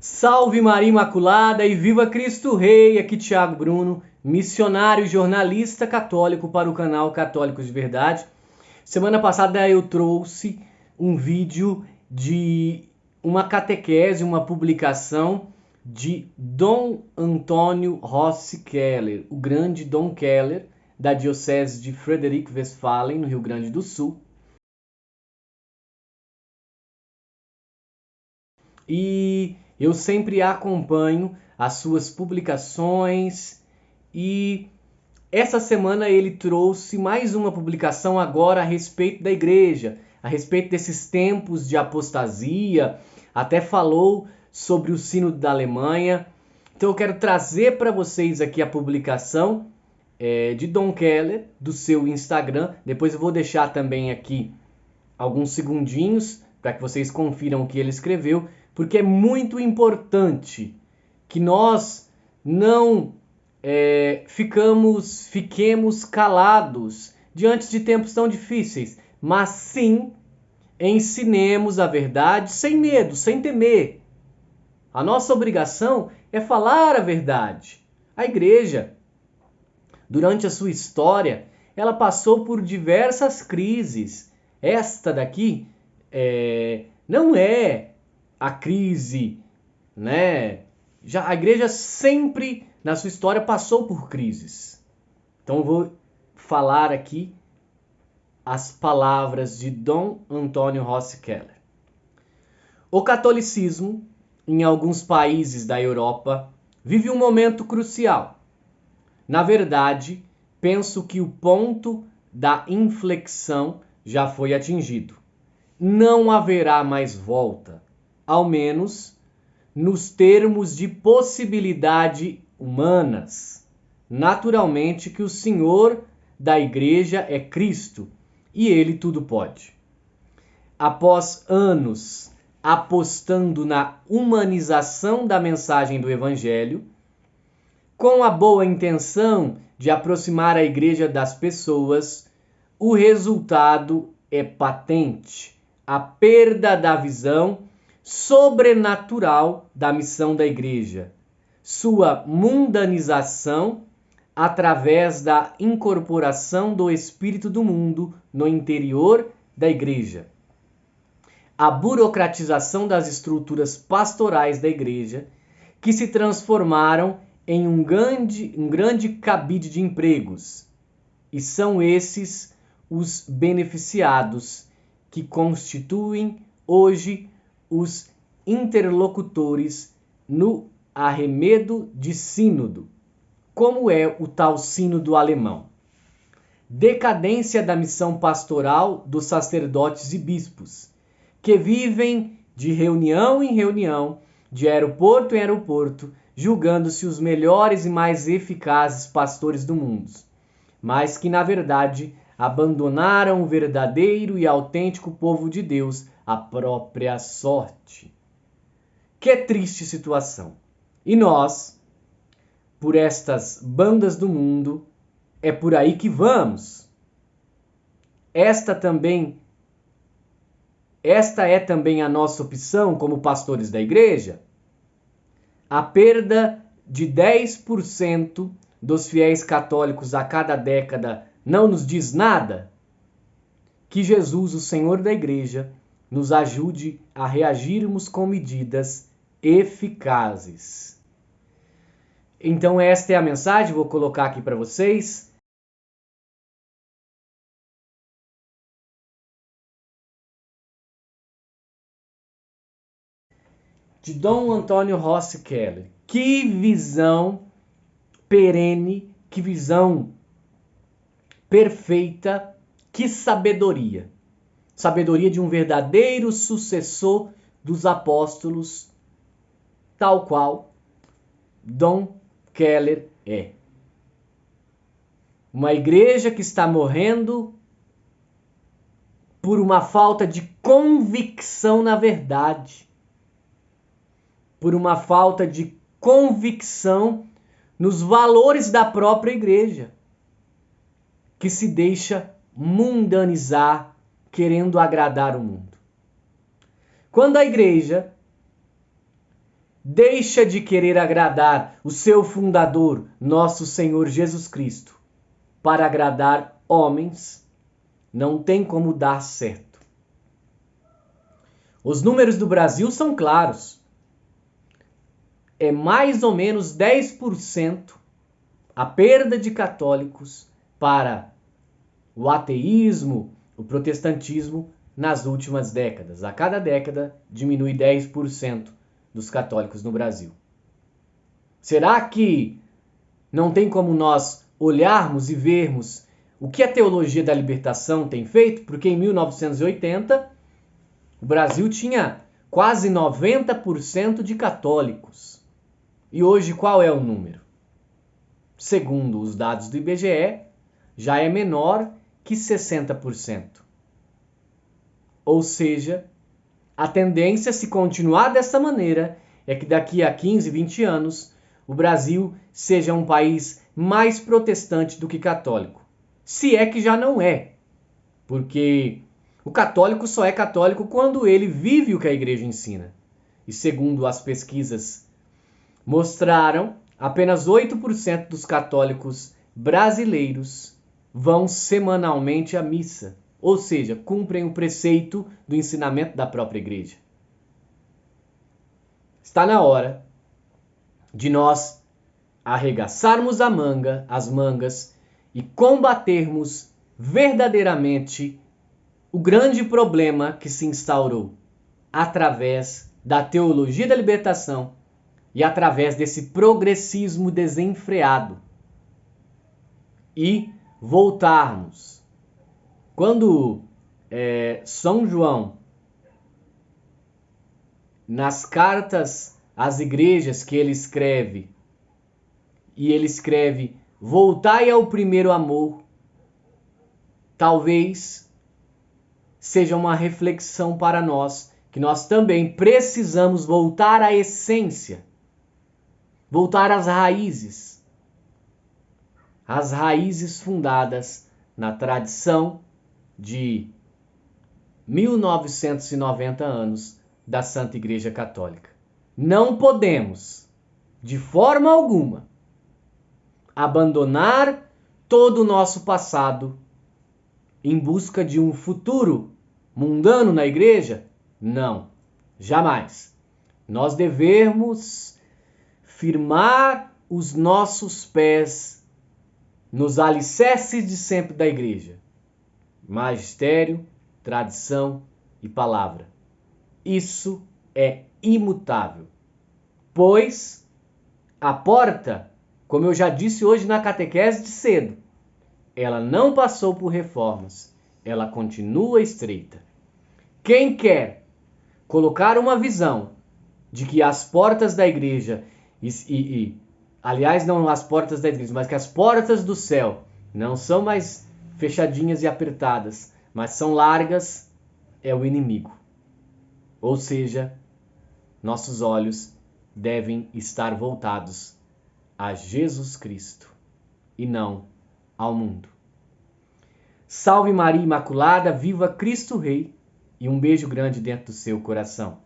Salve Maria Imaculada e viva Cristo Rei! Aqui Thiago Bruno, missionário e jornalista católico para o canal Católicos de Verdade. Semana passada eu trouxe um vídeo de uma catequese, uma publicação de Dom Antônio Rossi Keller, o grande Dom Keller, da Diocese de Frederic Westphalen, no Rio Grande do Sul. E eu sempre acompanho as suas publicações e essa semana ele trouxe mais uma publicação agora a respeito da igreja, a respeito desses tempos de apostasia, até falou sobre o Sínodo da Alemanha. Então eu quero trazer para vocês aqui a publicação de Dom Keller, do seu Instagram. Depois eu vou deixar também aqui alguns segundinhos para que vocês confiram o que ele escreveu, porque é muito importante que nós não fiquemos calados diante de tempos tão difíceis, mas sim ensinemos a verdade sem medo, sem temer. A nossa obrigação é falar a verdade. A igreja, durante a sua história, ela passou por diversas crises. Esta daqui não é a crise, né? Já a igreja sempre na sua história passou por crises. Então eu vou falar aqui as palavras de Dom Antônio Rossi Keller. O catolicismo, em alguns países da Europa, vive um momento crucial. Na verdade, penso que o ponto da inflexão já foi atingido. Não haverá mais volta, ao menos nos termos de possibilidade humanas. Naturalmente que o Senhor da Igreja é Cristo e Ele tudo pode. Após anos apostando na humanização da mensagem do Evangelho, com a boa intenção de aproximar a Igreja das pessoas, o resultado é patente: a perda da visão sobrenatural da missão da Igreja, sua mundanização através da incorporação do espírito do mundo no interior da Igreja, a burocratização das estruturas pastorais da Igreja, que se transformaram em um grande cabide de empregos, e são esses os beneficiados que constituem hoje os interlocutores no arremedo de sínodo, como é o tal sínodo alemão. Decadência da missão pastoral dos sacerdotes e bispos, que vivem de reunião em reunião, de aeroporto em aeroporto, julgando-se os melhores e mais eficazes pastores do mundo, mas que, na verdade, abandonaram o verdadeiro e autêntico povo de Deus à própria sorte. Que triste situação! E nós, por estas bandas do mundo, é por aí que vamos. Esta é também a nossa opção como pastores da igreja. A perda de 10% dos fiéis católicos a cada década não nos diz nada? Que Jesus, o Senhor da igreja, nos ajude a reagirmos com medidas eficazes. Então esta é a mensagem, vou colocar aqui para vocês. De Dom Antônio Rossi Keller. Que visão perene, que visão perfeita, que sabedoria. Sabedoria de um verdadeiro sucessor dos apóstolos, tal qual Dom Keller é. Uma igreja que está morrendo por uma falta de convicção na verdade, por uma falta de convicção nos valores da própria igreja, que se deixa mundanizar, querendo agradar o mundo. Quando a igreja deixa de querer agradar o seu fundador, nosso Senhor Jesus Cristo, para agradar homens, não tem como dar certo. Os números do Brasil são claros. É mais ou menos 10% a perda de católicos para o ateísmo, o protestantismo nas últimas décadas. A cada década diminui 10% dos católicos no Brasil. Será que não tem como nós olharmos e vermos o que a teologia da libertação tem feito? Porque em 1980 o Brasil tinha quase 90% de católicos. E hoje qual é o número? Segundo os dados do IBGE, já é menor que 60%. Ou seja, a tendência, se continuar dessa maneira, é que daqui a 15, 20 anos, o Brasil seja um país mais protestante do que católico. Se é que já não é. Porque o católico só é católico quando ele vive o que a igreja ensina. E segundo as pesquisas mostraram, apenas 8% dos católicos brasileiros vão semanalmente à missa. Ou seja, cumprem o preceito do ensinamento da própria igreja. Está na hora de nós arregaçarmos as mangas e combatermos verdadeiramente o grande problema que se instaurou através da teologia da libertação e através desse progressismo desenfreado. E voltarmos. Quando São João, nas cartas às igrejas que ele escreve, e ele escreve: voltai ao primeiro amor, talvez seja uma reflexão para nós, que nós também precisamos voltar à essência, voltar às raízes fundadas na tradição de 1990 anos da Santa Igreja Católica. Não podemos, de forma alguma, abandonar todo o nosso passado em busca de um futuro mundano na igreja? Não, jamais. Nós devemos firmar os nossos pés nos alicerces de sempre da igreja: magistério, tradição e palavra. Isso é imutável, pois a porta, como eu já disse hoje na catequese de cedo, ela não passou por reformas, ela continua estreita. Quem quer colocar uma visão de que as portas da igreja, aliás, não as portas da igreja, mas que as portas do céu não são mais fechadinhas e apertadas, mas são largas, é o inimigo. Ou seja, nossos olhos devem estar voltados a Jesus Cristo e não ao mundo. Salve Maria Imaculada, viva Cristo Rei, e um beijo grande dentro do seu coração.